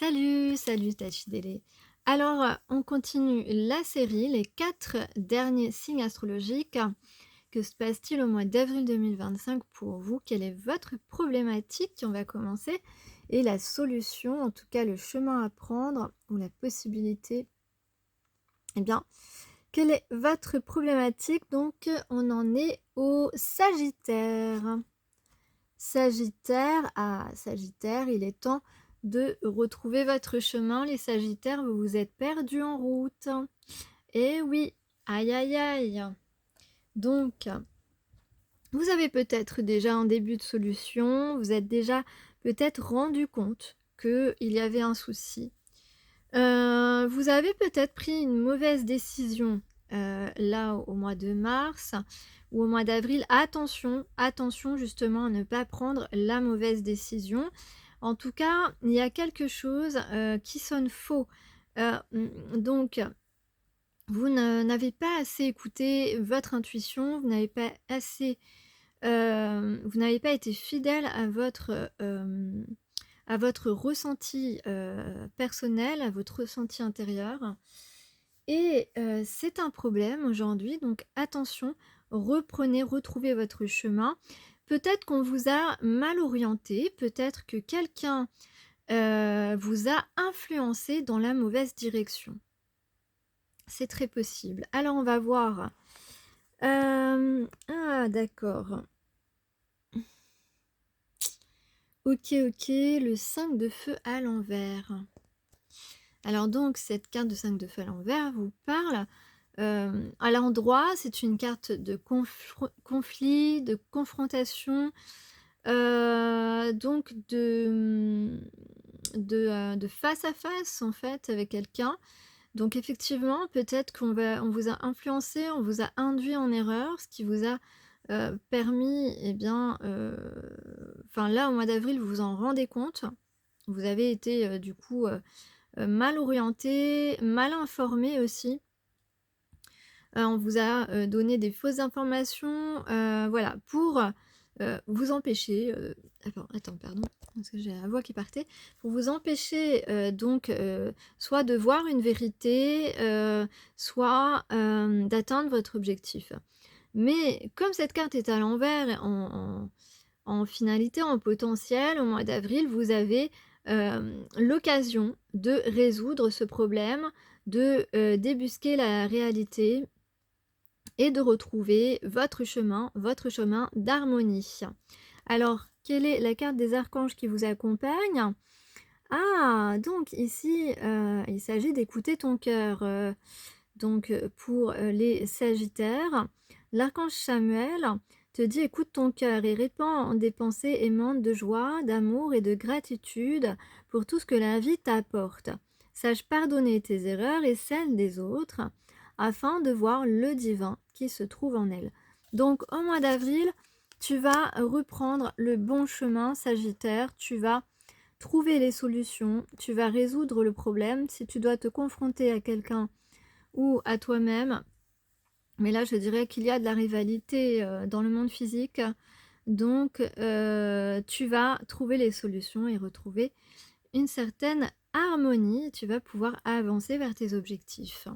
Salut, salut Tachidélé. Alors, on continue la série, les 4 derniers signes astrologiques. Que se passe-t-il au mois d'avril 2025 pour vous? Quelle est votre problématique? On va commencer. Et la solution, en tout cas le chemin à prendre ou la possibilité. Eh bien, quelle est votre problématique? Donc, on en est au Sagittaire. Sagittaire, Sagittaire, il est temps de retrouver votre chemin. Les Sagittaires, vous vous êtes perdus en route. Eh oui, aïe aïe aïe. Donc, vous avez peut-être déjà un début de solution, vous êtes déjà peut-être rendu compte qu'il y avait un souci. Vous avez peut-être pris une mauvaise décision là au mois de mars ou au mois d'avril. Attention, attention justement à ne pas prendre la mauvaise décision. En tout cas, il y a quelque chose qui sonne faux. Donc, vous n'avez pas assez écouté votre intuition, vous n'avez pas assez, vous n'avez pas été fidèle à votre ressenti personnel, à votre ressenti intérieur. Et c'est un problème aujourd'hui, donc attention, retrouvez votre chemin. Peut-être qu'on vous a mal orienté, peut-être que quelqu'un vous a influencé dans la mauvaise direction. C'est très possible. Alors on va voir. Ah d'accord. Ok, le 5 de feu à l'envers. Alors donc, cette carte de 5 de feu à l'envers vous parle. À l'endroit, c'est une carte de conflit, de confrontation, donc de face à face en fait avec quelqu'un. Donc effectivement, peut-être on vous a influencé, on vous a induit en erreur, ce qui vous a permis, eh bien, enfin là au mois d'avril, vous vous en rendez compte. Vous avez été du coup mal orienté, mal informé aussi. On vous a donné des fausses informations, voilà, pour vous empêcher. Attends, pardon, parce que j'ai la voix qui partait. Pour vous empêcher donc soit de voir une vérité, soit d'atteindre votre objectif. Mais comme cette carte est à l'envers, en finalité, en potentiel, au mois d'avril, vous avez l'occasion de résoudre ce problème, de débusquer la réalité et de retrouver votre chemin d'harmonie. Alors, quelle est la carte des archanges qui vous accompagne? Ah, donc ici, il s'agit d'écouter ton cœur. Donc, pour les Sagittaires, l'archange Samuel te dit écoute ton cœur et répands des pensées aimantes de joie, d'amour et de gratitude pour tout ce que la vie t'apporte. Sache pardonner tes erreurs et celles des autres, afin de voir le divin qui se trouve en elles. Donc, au mois d'avril, tu vas reprendre le bon chemin, Sagittaire, tu vas trouver les solutions, tu vas résoudre le problème. Si tu dois te confronter à quelqu'un ou à toi-même, mais là je dirais qu'il y a de la rivalité dans le monde physique, donc tu vas trouver les solutions et retrouver une certaine harmonie, tu vas pouvoir avancer vers tes objectifs.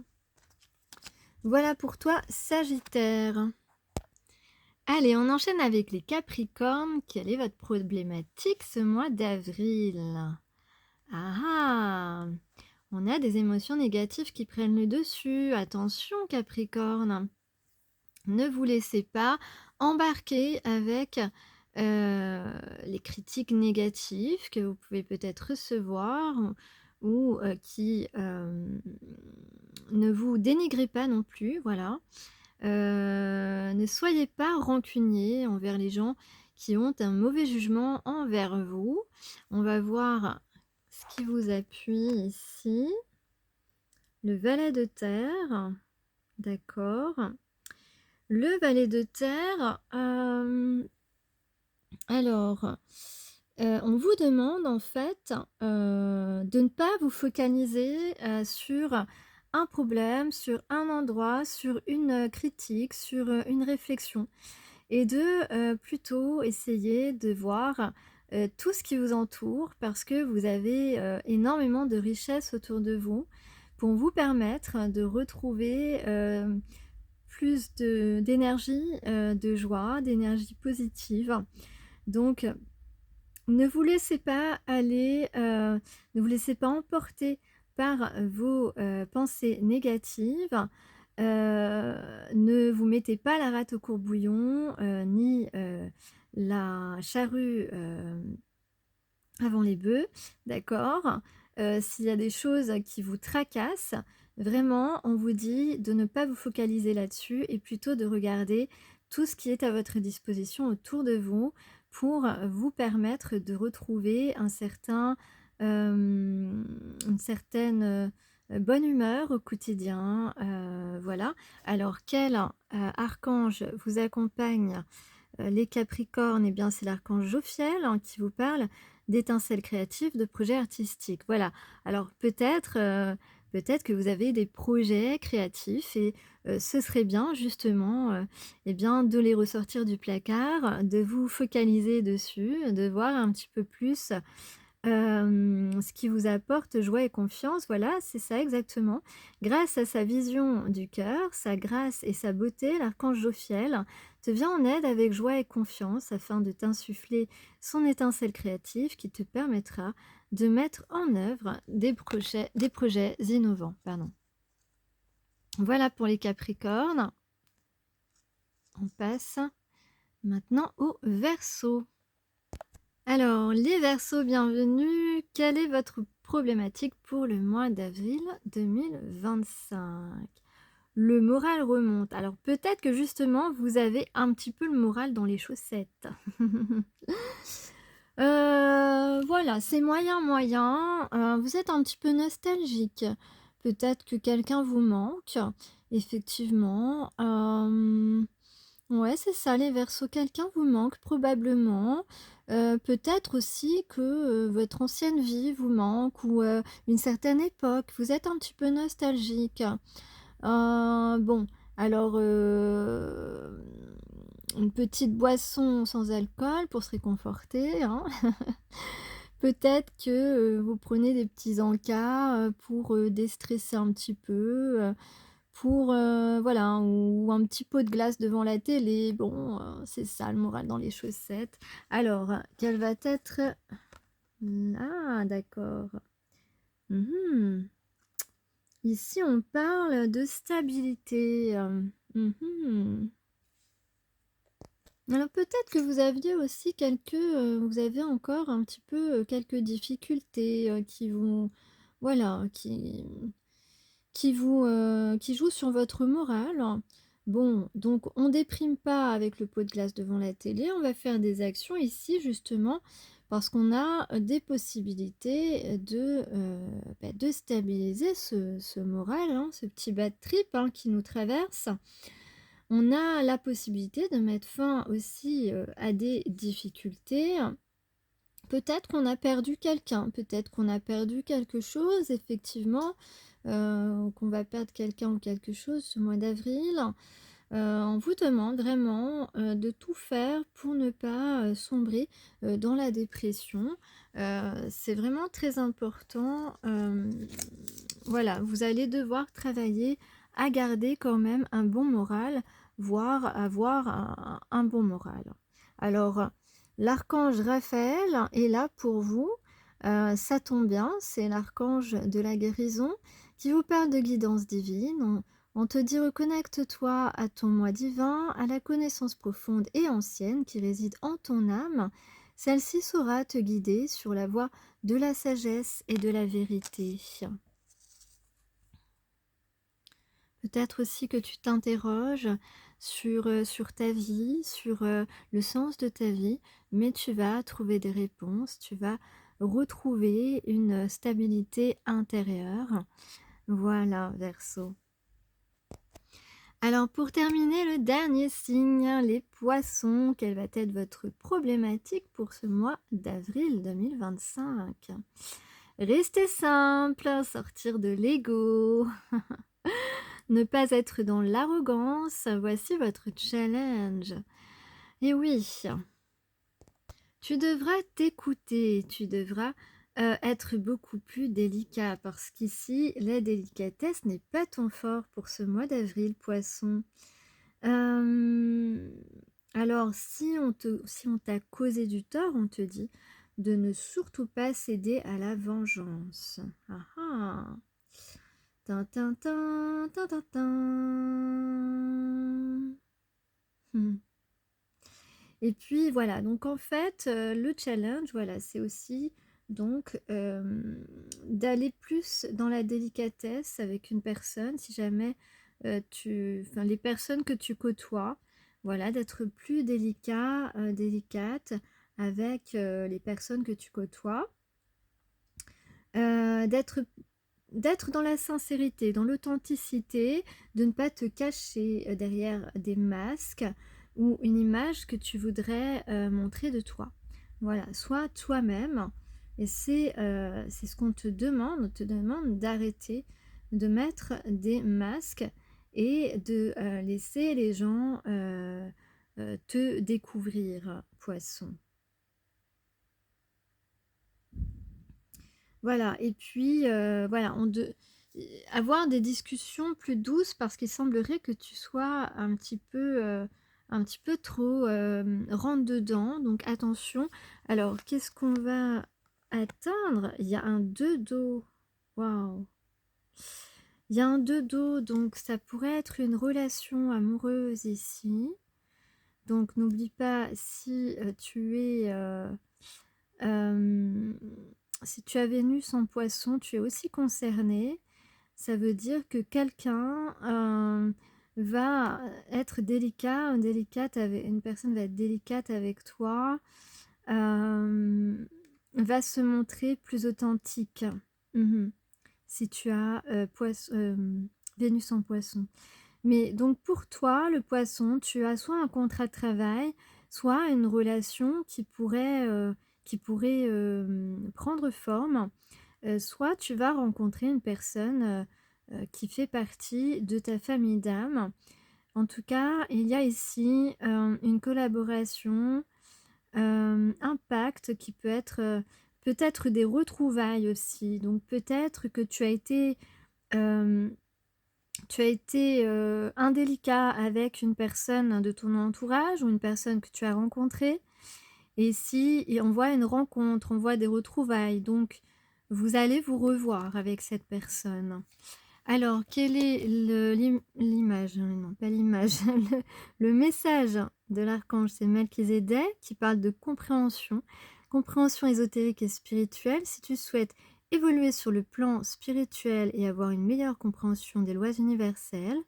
Voilà pour toi Sagittaire. Allez, on enchaîne avec les Capricornes. Quelle est votre problématique ce mois d'avril? Ah, on a des émotions négatives qui prennent le dessus. Attention Capricorne. Ne vous laissez pas embarquer avec les critiques négatives que vous pouvez peut-être recevoir ou qui ne vous dénigrez pas non plus, voilà. Ne soyez pas rancunier envers les gens qui ont un mauvais jugement envers vous. On va voir ce qui vous appuie ici. Le valet de terre, d'accord. Le valet de terre, alors, on vous demande en fait de ne pas vous focaliser sur un problème, sur un endroit, sur une critique, sur une réflexion et de plutôt essayer de voir tout ce qui vous entoure parce que vous avez, énormément de richesses autour de vous pour vous permettre de retrouver, plus d'énergie, de joie, d'énergie positive. Donc ne vous laissez pas aller, ne vous laissez pas emporter par vos, pensées négatives. Ne vous mettez pas la rate au courbouillon, ni, la charrue, avant les bœufs, d'accord? S'il y a des choses qui vous tracassent, vraiment, on vous dit de ne pas vous focaliser là-dessus et plutôt de regarder tout ce qui est à votre disposition autour de vous pour vous permettre de retrouver une certaine, bonne humeur au quotidien, voilà. Alors quel, archange vous accompagne les Capricornes, eh bien, c'est l'archange Jophiel, hein, qui vous parle d'étincelles créatives, de projets artistiques. Voilà. Alors peut-être que vous avez des projets créatifs et ce serait bien justement, eh bien, de les ressortir du placard, de vous focaliser dessus, de voir un petit peu plus ce qui vous apporte joie et confiance, voilà, c'est ça exactement. Grâce à sa vision du cœur, sa grâce et sa beauté, l'archange Jophiel te vient en aide avec joie et confiance afin de t'insuffler son étincelle créative qui te permettra de mettre en œuvre des projets innovants. Pardon. Voilà pour les Capricornes. On passe maintenant au Verseau. Alors, les Verseaux, bienvenue. Quelle est votre problématique pour le mois d'avril 2025? Le moral remonte. Alors, peut-être que justement, vous avez un petit peu le moral dans les chaussettes. Voilà, c'est moyen, moyen. Vous êtes un petit peu nostalgique. Peut-être que quelqu'un vous manque, effectivement. Ouais, c'est ça, les Verseaux. Quelqu'un vous manque probablement. Peut-être aussi que, votre ancienne vie vous manque ou, une certaine époque. Vous êtes un petit peu nostalgique. Bon, alors, une petite boisson sans alcool pour se réconforter, hein. Peut-être que, vous prenez des petits encas, pour, déstresser un petit peu, pour, voilà, ou un petit pot de glace devant la télé. Bon, c'est ça le moral dans les chaussettes. Alors, quelle va être ah d'accord. Mmh. Ici, on parle de stabilité, mmh. Alors peut-être que vous aviez aussi vous avez encore un petit peu, quelques difficultés, qui vous voilà, qui jouent sur votre morale. Bon, donc on déprime pas avec le pot de glace devant la télé, on va faire des actions ici justement parce qu'on a, des possibilités, de stabiliser ce moral, hein, ce petit bad trip, hein, qui nous traverse. On a la possibilité de mettre fin aussi, à des difficultés. Peut-être qu'on a perdu quelqu'un, peut-être qu'on a perdu quelque chose effectivement, qu'on va perdre quelqu'un ou quelque chose ce mois d'avril. On vous demande vraiment, de tout faire pour ne pas, sombrer, dans la dépression. C'est vraiment très important, voilà, vous allez devoir travailler à garder quand même un bon moral, voire avoir un bon moral. Alors, l'archange Raphaël est là pour vous, ça tombe bien, c'est l'archange de la guérison qui vous parle de guidance divine. On te dit reconnecte-toi à ton moi divin, à la connaissance profonde et ancienne qui réside en ton âme. Celle-ci saura te guider sur la voie de la sagesse et de la vérité. Peut-être aussi que tu t'interroges sur ta vie, sur, le sens de ta vie, mais tu vas trouver des réponses, tu vas retrouver une stabilité intérieure. Voilà, Verseau. Alors pour terminer, le dernier signe, les Poissons, quelle va être votre problématique pour ce mois d'avril 2025? Restez simple, sortir de l'ego. Ne pas être dans l'arrogance, voici votre challenge. Et oui, Tu devras t'écouter, tu devras, être beaucoup plus délicat parce qu'ici, la délicatesse n'est pas ton fort pour ce mois d'avril, Poisson. Hem, alors si on t'a causé du tort, on te dit de ne surtout pas céder à la vengeance. Ah ah! Tin tin tin, tin tin tin. Mmh. Et puis voilà, donc en fait, le challenge, voilà, c'est aussi donc, d'aller plus dans la délicatesse avec une personne si jamais, les personnes que tu côtoies, voilà, d'être plus délicat, délicate avec, les personnes que tu côtoies. D'être dans la sincérité, dans l'authenticité, de ne pas te cacher, derrière des masques ou une image que tu voudrais, montrer de toi. Voilà, sois toi-même et c'est ce qu'on te demande. On te demande d'arrêter de mettre des masques et de, laisser les gens, te découvrir, Poisson. Voilà et puis, voilà, avoir des discussions plus douces parce qu'il semblerait que tu sois un petit peu trop, rentre dedans, donc attention. Alors qu'est-ce qu'on va atteindre? Il y a un 2 d'eau. Waouh! Il y a un 2 d'eau, donc ça pourrait être une relation amoureuse ici. Donc n'oublie pas si, tu es, hem, si tu as Vénus en Poisson, tu es aussi concerné. Ça veut dire que quelqu'un, va être délicate avec une personne va être délicate avec toi, hem, va se montrer plus authentique. Mmh. Si tu as, Vénus en Poisson. Mais donc pour toi, le Poisson, tu as soit un contrat de travail, soit une relation qui pourrait, prendre forme. Soit tu vas rencontrer une personne, qui fait partie de ta famille d'âme. En tout cas, il y a ici, une collaboration, un pacte qui peut être, peut-être des retrouvailles aussi. Donc peut-être que hem, tu as été, indélicat avec une personne de ton entourage ou une personne que tu as rencontrée et on voit une rencontre, on voit des retrouvailles, donc vous allez vous revoir avec cette personne. Alors, quelle est l'image? Non, pas l'image, le message de l'archange, c'est Melchizedek qui parle de compréhension, compréhension ésotérique et spirituelle. Si tu souhaites évoluer sur le plan spirituel et avoir une meilleure compréhension des lois universelles,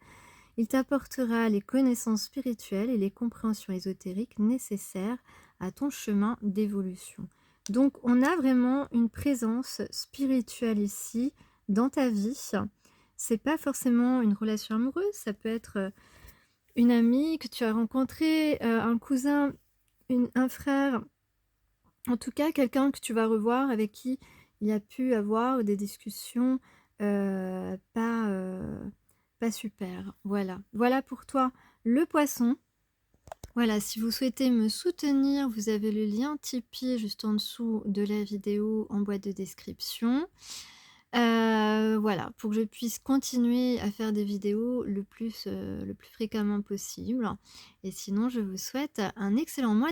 il t'apportera les connaissances spirituelles et les compréhensions ésotériques nécessaires à ton chemin d'évolution. Donc, on a vraiment une présence spirituelle ici dans ta vie. C'est pas forcément une relation amoureuse, ça peut être, une amie que tu as rencontrée, un cousin, un frère, en tout cas quelqu'un que tu vas revoir avec qui il y a pu avoir des discussions, pas super. Voilà. Voilà pour toi le Poisson. Voilà, si vous souhaitez me soutenir, vous avez le lien Tipeee juste en dessous de la vidéo en boîte de description. Voilà, pour que je puisse continuer à faire des vidéos le plus fréquemment possible et sinon je vous souhaite un excellent mois